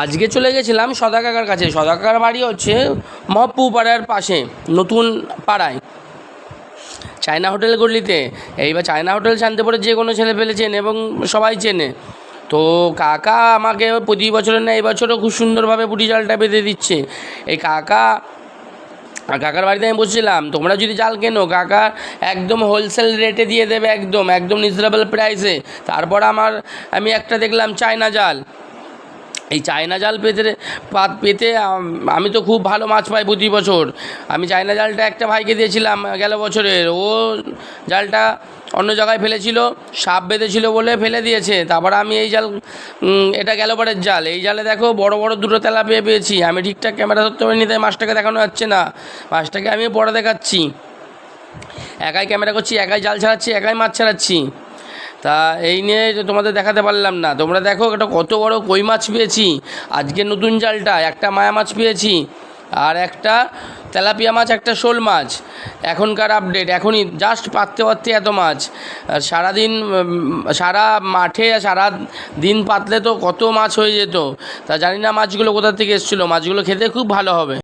আজকে চলে গেছিলাম সদা কাকার কাছে। সদা কাকার বাড়ি হচ্ছে মহব্বপুর পাড়ার পাশে, নতুন পাড়ায়, চায়না হোটেল গলিতে। এইবার চায়না হোটেল শান্তিপুরে যে কোনো ছেলে পেলে চেনে এবং সবাই চেনে। তো কাকা আমাকে প্রতি বছরের না এই বছরও খুব সুন্দরভাবে পুঁটি জালটা বেঁধে দিচ্ছে। এই কাকার বাড়িতে আমি বসছিলাম, তোমরা যদি জাল কেনো কাকা একদম হোলসেল রেটে দিয়ে দেবে, একদম একদম রিজনেবল প্রাইসে। তারপর আমি একটা দেখলাম চায়না জাল। এই চায়না জাল পেতে আমি তো খুব ভালো মাছ পাই প্রতি বছর। আমি চায়না জালটা একটা ভাইকে দিয়েছিলাম গেল বছরের, ও জালটা অন্য জায়গায় ফেলেছিল, সাপ বেঁধেছিল বলে ফেলে দিয়েছে। তারপর আমি এই জাল, এটা গেল বারের জাল, এই জালে দেখো বড় বড় দুটো তেলাপিয়া পেয়েছি। আমি ঠিকঠাক ক্যামেরা ধরতে পারিনি, তাই মাছটাকে দেখানো যাচ্ছে না। মাছটাকে আমি পরে দেখাচ্ছি। একাই ক্যামেরা করছি, একাই জাল ছাড়াচ্ছি, একাই মাছ ছাড়াচ্ছি। তা এই নিয়ে তোমাদের দেখাতে পারলাম না। তোমরা দেখো এটা কত বড় কই মাছ পেয়েছি আজকে, নতুন জালটা একটা মায়া মাছ পেয়েছি, আর একটা তেলাপিয়া মাছ, একটা শোল মাছ। এখনকার আপডেট, এখনই জাস্ট পাততে এত মাছ। আর সারাদিন সারা মাঠে সারা দিন পাতলে তো কত মাছ হয়ে যেত। তা জানি না মাছগুলো কোথা থেকে এসেছিলো। মাছগুলো খেতে খুব ভালো হবে।